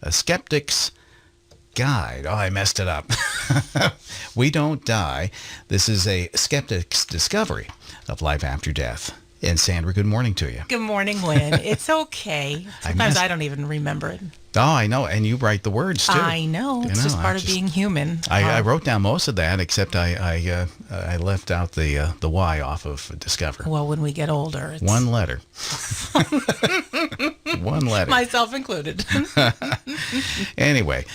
A Skeptic's Guide. Oh, I messed it up. We Don't Die. This is a skeptic's discovery of life after death. And Sandra, good morning to you. Good morning, Lynn. It's okay. Sometimes I don't even remember it. Oh, I know. And you write the words, too. I know. It's just part of being human. I wrote down most of that, except I left out the Y off of Discover. Well, when we get older, it's... One letter. One letter. Myself included. Anyway,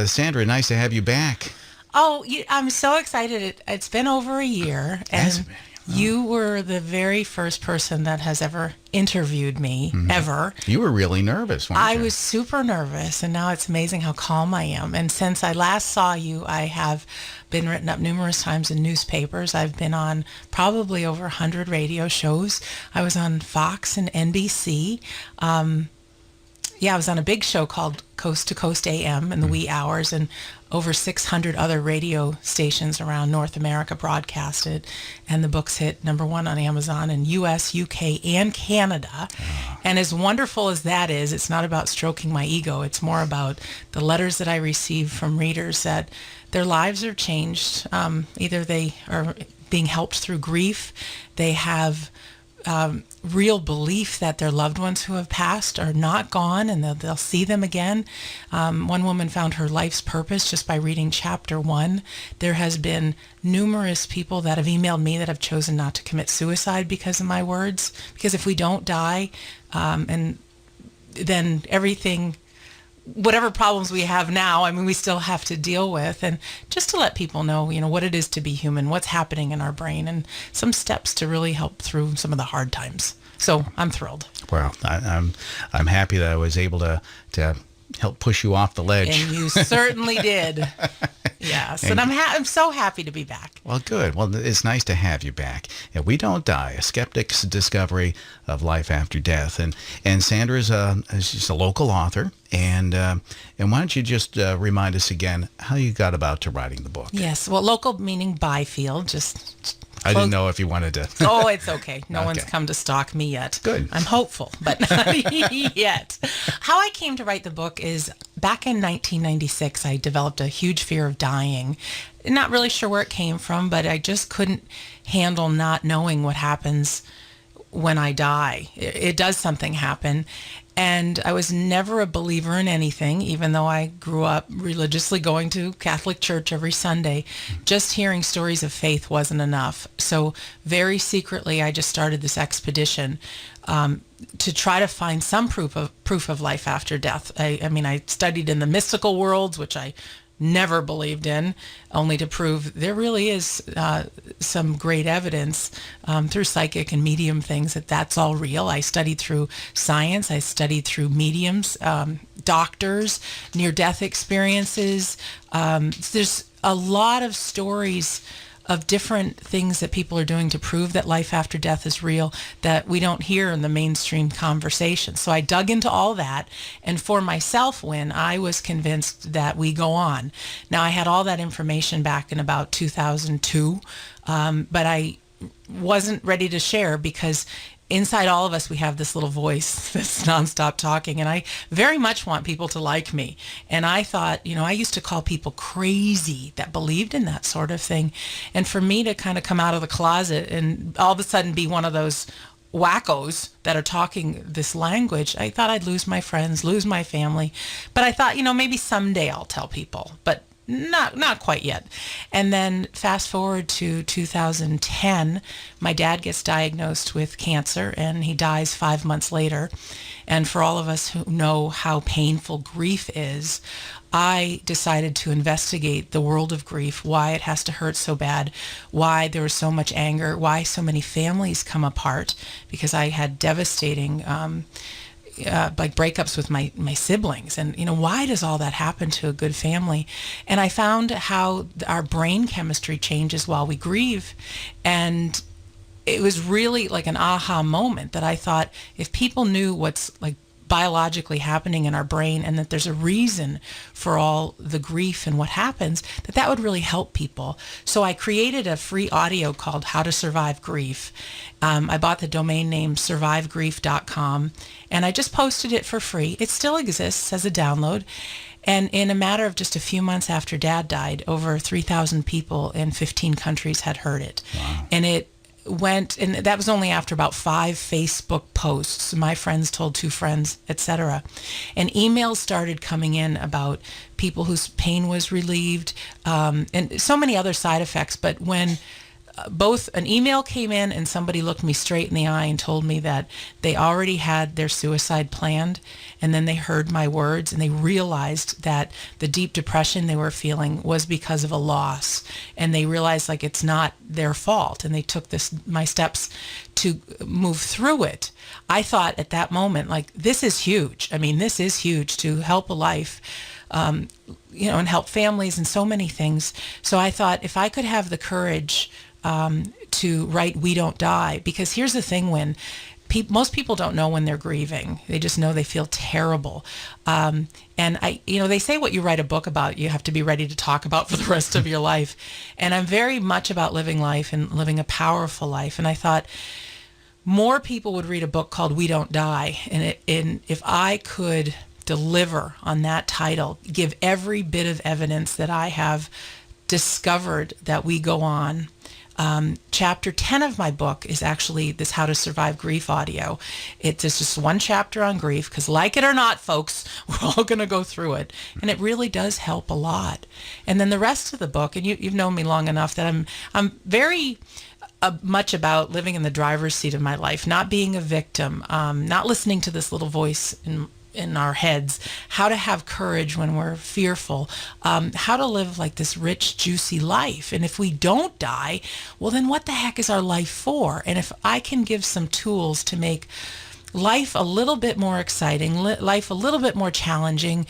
Sandra, nice to have you back. Oh, I'm so excited. It's been over a year. And you were the very first person that has ever interviewed me, ever. You were really nervous, weren't you? I was super nervous, and now it's amazing how calm I am. And since I last saw you, I have been written up numerous times in newspapers. I've been on probably over 100 radio shows. I was on Fox and NBC. I was on a big show called Coast to Coast AM in the wee hours, and over 600 other radio stations around North America broadcasted, and the books hit #1 on Amazon in US, UK, and Canada. And as wonderful as that is, it's not about stroking my ego. It's more about the letters that I receive from readers that their lives are changed. Either they are being helped through grief, they have real belief that their loved ones who have passed are not gone and they'll see them again. One woman found her life's purpose just by reading chapter 1. There has been numerous people that have emailed me that have chosen not to commit suicide because of my words. Because if we don't die, and then everything, whatever problems we have now, I mean, we still have to deal with. And just to let people know, what it is to be human, what's happening in our brain, and some steps to really help through some of the hard times. So I'm thrilled. Well, I'm happy that I was able to help push you off the ledge. And you certainly did. Yes, and I'm so happy to be back. Well, good. Well, it's nice to have you back. Yeah, We Don't Die, a skeptic's discovery of life after death. And Sandra's she's a local author. And why don't you just remind us again how you got about to writing the book? Yes, well, local meaning Byfield, just... I didn't know if you wanted to. Oh, it's okay. No one's come to stalk me yet. Good. I'm hopeful, but not yet. How I came to write the book is back in 1996, I developed a huge fear of dying. Not really sure where it came from, but I just couldn't handle not knowing what happens when I die. It does something happen. And I was never a believer in anything, even though I grew up religiously going to Catholic church every Sunday. Just hearing stories of faith wasn't enough. So very secretly, I just started this expedition to try to find some proof of life after death. I studied in the mystical worlds, which I never believed in, only to prove there really is some great evidence through psychic and medium things that that's all real. I studied through science. I studied through mediums, doctors, near-death experiences. There's a lot of stories of different things that people are doing to prove that life after death is real that we don't hear in the mainstream conversation. So I dug into all that, and for myself, when I was convinced that we go on. Now, I had all that information back in about 2002, but I wasn't ready to share because inside all of us, we have this little voice that's nonstop talking, and I very much want people to like me. And I thought, I used to call people crazy that believed in that sort of thing. And for me to kind of come out of the closet and all of a sudden be one of those wackos that are talking this language, I thought I'd lose my friends, lose my family. But I thought, maybe someday I'll tell people. But not quite yet. And then fast forward to 2010, my dad gets diagnosed with cancer and he dies 5 months later. And for all of us who know how painful grief is, I decided to investigate the world of grief, why it has to hurt so bad, why there was so much anger, why so many families come apart, because I had devastating breakups with my siblings, and why does all that happen to a good family? And I found how our brain chemistry changes while we grieve, and it was really like an aha moment that I thought, if people knew what's like biologically happening in our brain, and that there's a reason for all the grief and what happens, that would really help people. So I created a free audio called How to Survive Grief. I bought the domain name survivegrief.com, and I just posted it for free. It still exists as a download. And in a matter of just a few months after Dad died, over 3,000 people in 15 countries had heard it. Wow. And it went, and that was only after about 5 Facebook posts. My friends told 2 friends, etc. And emails started coming in about people whose pain was relieved, and so many other side effects. But when both an email came in and somebody looked me straight in the eye and told me that they already had their suicide planned, and then they heard my words and they realized that the deep depression they were feeling was because of a loss, and they realized like it's not their fault, and they took my steps to move through it. I thought at that moment, like, this is huge. I mean, this is huge to help a life, and help families and so many things. So I thought if I could have the courage to write We Don't Die, because here's the thing, when most people don't know when they're grieving. They just know they feel terrible. And they say what you write a book about, you have to be ready to talk about for the rest of your life. And I'm very much about living life and living a powerful life. And I thought more people would read a book called We Don't Die. And if I could deliver on that title, give every bit of evidence that I have discovered that we go on. Chapter 10 of my book is actually this How to Survive Grief audio. It's just one chapter on grief, because like it or not, folks, we're all going to go through it. And it really does help a lot. And then the rest of the book, and you've known me long enough that I'm very much about living in the driver's seat of my life, not being a victim, not listening to this little voice in our heads, how to have courage when we're fearful, how to live like this rich, juicy life. And if we don't die, well, then what the heck is our life for? And if I can give some tools to make life a little bit more exciting, life a little bit more challenging,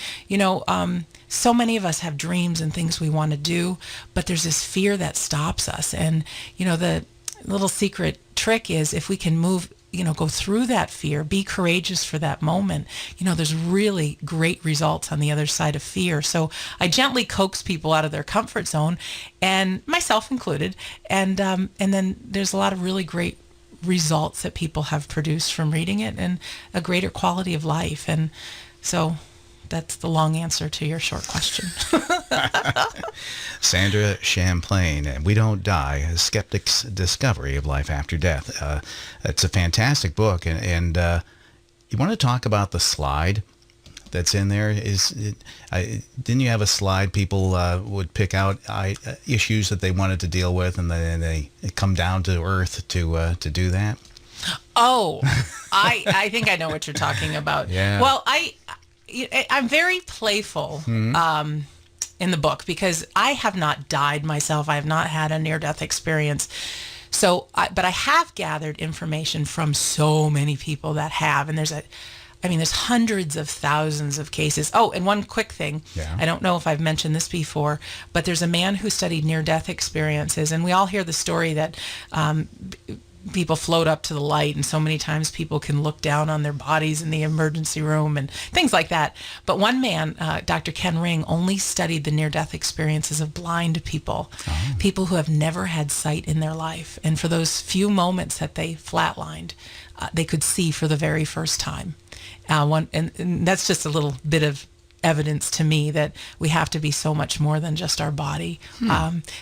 so many of us have dreams and things we want to do, but there's this fear that stops us. And, the little secret trick is if we can go through that fear, be courageous for that moment, there's really great results on the other side of fear. So I gently coax people out of their comfort zone, and myself included. And then there's a lot of really great results that people have produced from reading it, and a greater quality of life. And so that's the long answer to your short question. Sandra Champlain, We Don't Die, A Skeptic's Discovery of Life After Death. It's a fantastic book, and you want to talk about the slide that's in there? Didn't you have a slide people would pick out issues that they wanted to deal with, and then they come down to earth to do that? Oh, I think I know what you're talking about. Yeah. Well, I'm very playful in the book, because I have not died myself. I have not had a near-death experience. So, but I have gathered information from so many people that have, and there's hundreds of thousands of cases. Oh, and one quick thing. Yeah. I don't know if I've mentioned this before, but there's a man who studied near-death experiences, and we all hear the story that people float up to the light, and so many times people can look down on their bodies in the emergency room and things like that. But one man, Dr. Ken Ring, only studied the near-death experiences of blind people, people who have never had sight in their life. And for those few moments that they flatlined, they could see for the very first time. And that's just a little bit of evidence to me that we have to be so much more than just our body.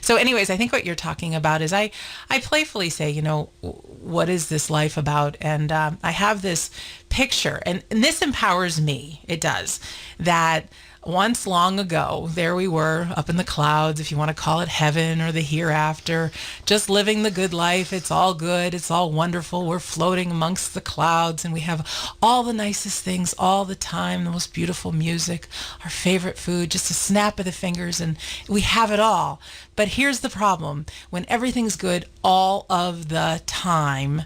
So anyways, I think what you're talking about is I playfully say, what is this life about? And I have this picture, and this empowers me. It does. That once long ago, there we were up in the clouds, if you want to call it heaven or the hereafter, just living the good life. It's all good. It's all wonderful. We're floating amongst the clouds, and we have all the nicest things all the time, the most beautiful music, our favorite food, just a snap of the fingers, and we have it all. But here's the problem. When everything's good all of the time,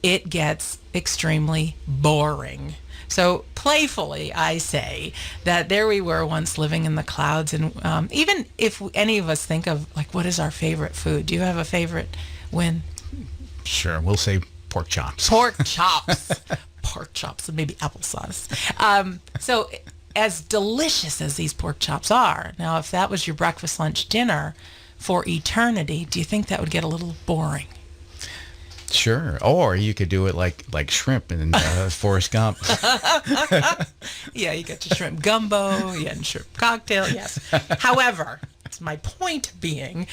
it gets extremely boring. So playfully, I say that there we were once living in the clouds. And even if any of us think of, like, what is our favorite food? Do you have a favorite, Win? Sure. We'll say pork chops. Pork chops. pork chops and maybe applesauce. So as delicious as these pork chops are, now if that was your breakfast, lunch, dinner for eternity, do you think that would get a little boring? Sure. Or you could do it like shrimp in Forrest Gump. Yeah, you got your shrimp gumbo, you had shrimp cocktail, yes. However, it's my point being,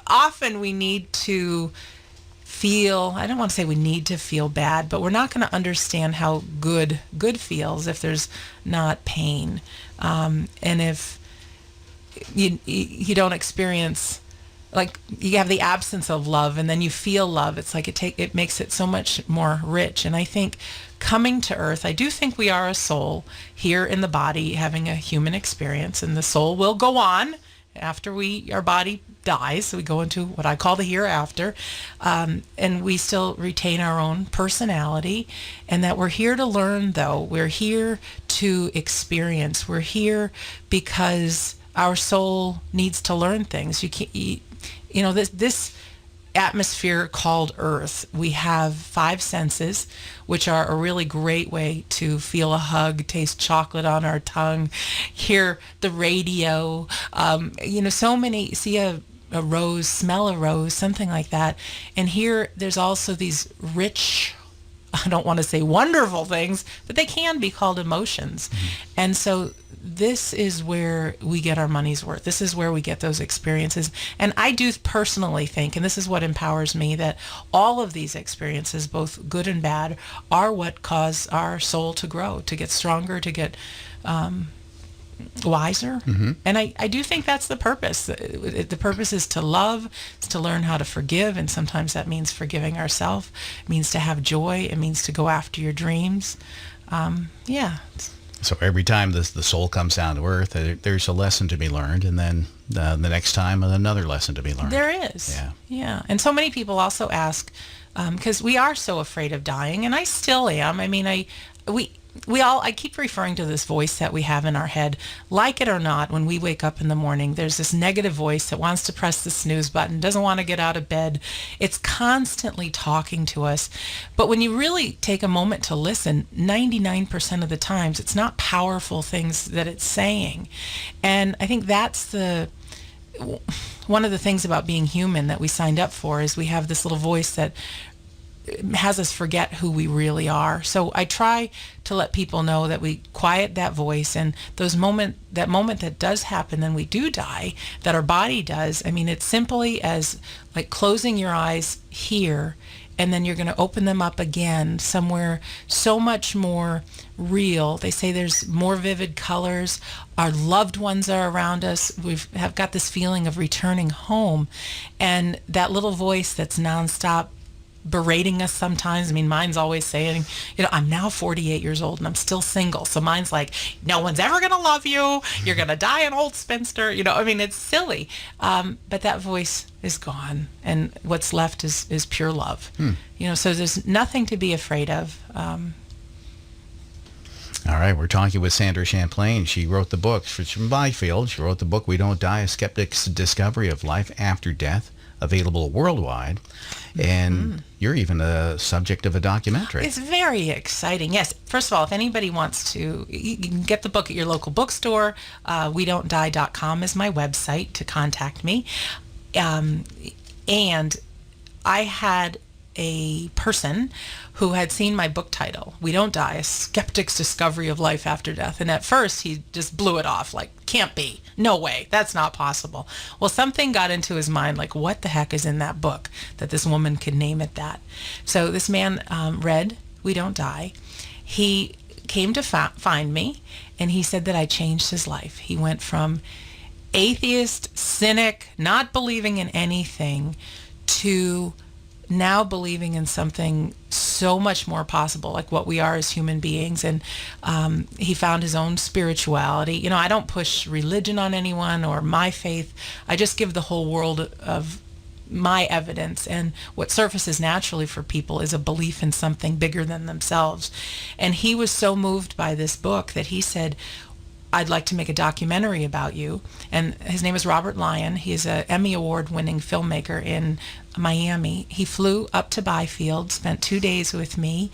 often we need to feel, I don't want to say we need to feel bad, but we're not going to understand how good feels if there's not pain. And if you don't experience, like you have the absence of love and then you feel love, it's like it makes it so much more rich. And I think coming to earth, I do think we are a soul here in the body having a human experience, and the soul will go on after our body dies. So we go into what I call the hereafter, and we still retain our own personality, and that we're here to learn, though. We're here to experience. We're here because our soul needs to learn things. This atmosphere called Earth, we have 5 senses, which are a really great way to feel a hug, taste chocolate on our tongue, hear the radio, so many, see a rose, smell a rose, something like that. And here there's also these rich, I don't want to say wonderful things, but they can be called emotions. Mm-hmm. And so this is where we get our money's worth. This is where we get those experiences. And I do personally think, and this is what empowers me, that all of these experiences, both good and bad, are what cause our soul to grow, to get stronger, to get wiser. Mm-hmm. And I do think that's the purpose. The purpose is to love, is to learn how to forgive, and sometimes that means forgiving ourselves. It means to have joy. It means to go after your dreams. So every time the soul comes down to earth, there's a lesson to be learned, and then the next time another lesson to be learned. There is. Yeah. And so many people also ask, because we are so afraid of dying, and I still am. I mean, I keep referring to this voice that we have in our head. Like it or not, when we wake up in the morning, there's this negative voice that wants to press the snooze button, doesn't want to get out of bed. It's constantly talking to us. But when you really take a moment to listen, 99% of the times, it's not powerful things that it's saying. And I think that's one of the things about being human that we signed up for, is we have this little voice that has us forget who we really are. So I try to let people know that we quiet that voice, and that moment that does happen, then we do die, that our body does. I mean, it's simply as like closing your eyes here, and then you're going to open them up again somewhere so much more real. They say there's more vivid colors. Our loved ones are around us. Have got this feeling of returning home, and that little voice that's nonstop berating us sometimes. I mean, mine's always saying, I'm now 48 years old and I'm still single. So mine's like, no one's ever going to love you. You're going to die an old spinster. I mean, it's silly. But that voice is gone. And what's left is pure love. So there's nothing to be afraid of. All right, we're talking with Sandra Champlain. She wrote the book. She's from Byfield. She wrote the book, We Don't Die, A Skeptic's Discovery of Life After Death, available worldwide. And you're even a subject of a documentary. It's very exciting. Yes. First of all, if anybody wants to, you can get the book at your local bookstore. WeDon'tDie.com is my website to contact me. And I had a person who had seen my book title, We Don't Die, A Skeptic's Discovery of Life After Death. And at first he just blew it off, like, can't be, no way, that's not possible. Well, something got into his mind, like, what the heck is in that book that this woman could name it that? So this man read We Don't Die. He came to find me, and he said that I changed his life. He went from atheist, cynic, not believing in anything, to now believing in something so much more possible, like what we are as human beings. And he found his own spirituality. I don't push religion on anyone or my faith. I just give the whole world of my evidence, and what surfaces naturally for people is a belief in something bigger than themselves. And he was so moved by this book that he said, I'd like to make a documentary about you. And his name is Robert Lyon. He's an Emmy Award-winning filmmaker in Miami. He flew up to Byfield, spent 2 days with me,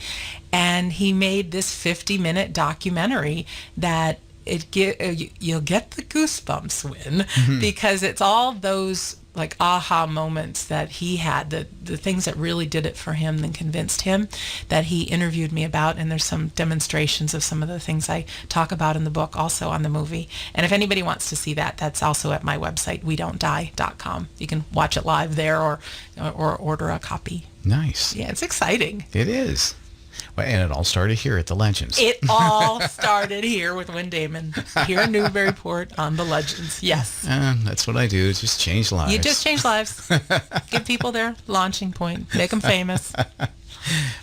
and he made this 50-minute documentary that you'll get the goosebumps, Win, because it's all those like aha moments that he had, the things that really did it for him and convinced him, that he interviewed me about. And there's some demonstrations of some of the things I talk about in the book, also on the movie. And if anybody wants to see that, that's also at my website, wedon'tdie.com. You can watch it live there or order a copy. Nice. Yeah, it's exciting. It is. Well, and it all started here at the Legends. It all started here with Win Damon, here in Newburyport on the Legends. Yes. That's what I do, just change lives. You just change lives. Give people their launching point. Make them famous.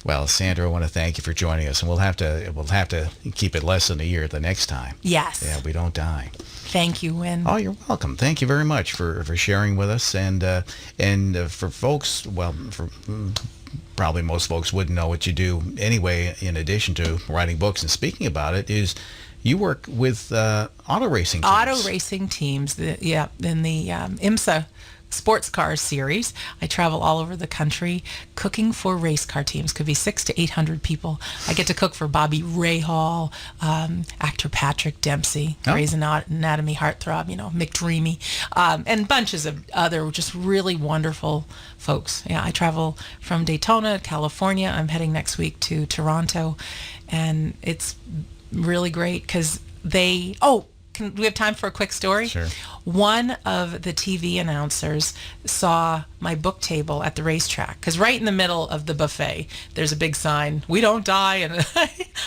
Well, Sandra, I want to thank you for joining us, and we'll have to keep it less than a year the next time. Yes. Yeah, we don't die. Thank you, Win. Oh, you're welcome. Thank you very much for sharing with us, and for folks, well, for probably most folks wouldn't know what you do anyway, in addition to writing books and speaking about it, is you work with auto racing teams. Auto racing teams, in the IMSA sports car series. I travel all over the country cooking for race car teams. Could be 600 to 800 people. I get to cook for Bobby Rahal, actor Patrick Dempsey, Grey's Anatomy heartthrob, McDreamy, and bunches of other just really wonderful folks. Yeah, I travel from Daytona, California. I'm heading next week to Toronto, and it's really great because do we have time for a quick story? Sure. One of the TV announcers saw my book table at the racetrack, because right in the middle of the buffet, there's a big sign, "We don't die," and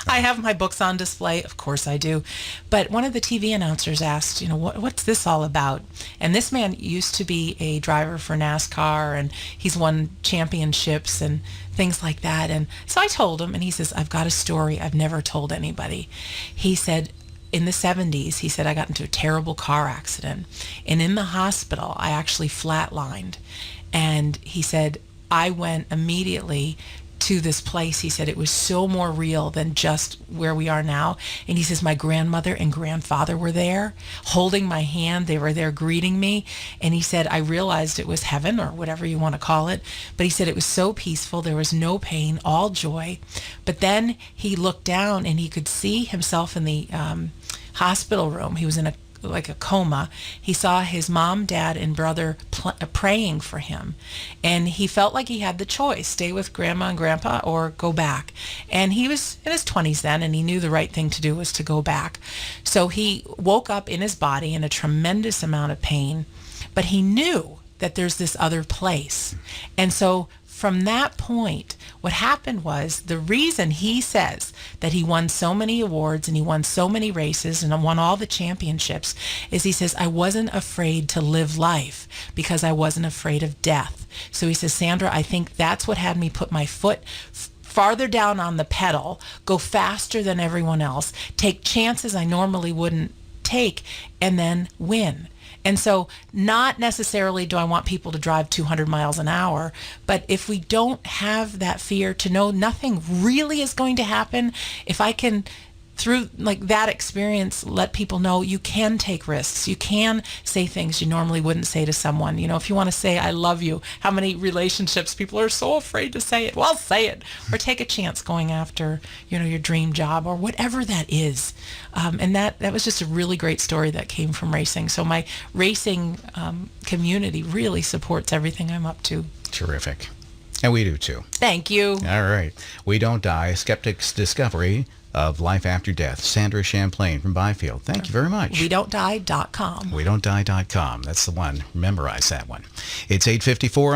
I have my books on display. Of course I do. But one of the TV announcers asked, what's this all about? And this man used to be a driver for NASCAR, and he's won championships and things like that. And so I told him, and he says, "I've got a story I've never told anybody." He said, in the 70s, he said, I got into a terrible car accident. And in the hospital, I actually flatlined. And he said, I went immediately to this place. He said it was so more real than just where we are now. And he says, my grandmother and grandfather were there holding my hand. They were there greeting me. And he said, I realized it was heaven, or whatever you want to call it. But he said it was so peaceful. There was no pain, all joy. But then he looked down and he could see himself in the hospital room. He was in a coma. He saw his mom, dad, and brother praying for him. And he felt like he had the choice, stay with grandma and grandpa or go back. And he was in his 20s then, and he knew the right thing to do was to go back. So he woke up in his body in a tremendous amount of pain, but he knew that there's this other place. And so from that point, what happened was, the reason he says that he won so many awards and he won so many races and won all the championships is he says, I wasn't afraid to live life because I wasn't afraid of death. So he says, Sandra, I think that's what had me put my foot farther down on the pedal, go faster than everyone else, take chances I normally wouldn't take, and then win. And so not necessarily do I want people to drive 200 miles an hour, but if we don't have that fear to know nothing really is going to happen, if I can, through that experience, let people know you can take risks. You can say things you normally wouldn't say to someone. If you want to say, I love you, how many relationships people are so afraid to say it? Well, say it. Or take a chance going after, your dream job or whatever that is. And that was just a really great story that came from racing. So my racing community really supports everything I'm up to. Terrific. And we do too. Thank you. All right. We Don't Die, A Skeptic's Discovery of Life After Death. Sandra Champlain from Byfield. Thank you very much. WeDon'tDie.com. WeDon'tDie.com. That's the one. Memorize that one. It's 8:54.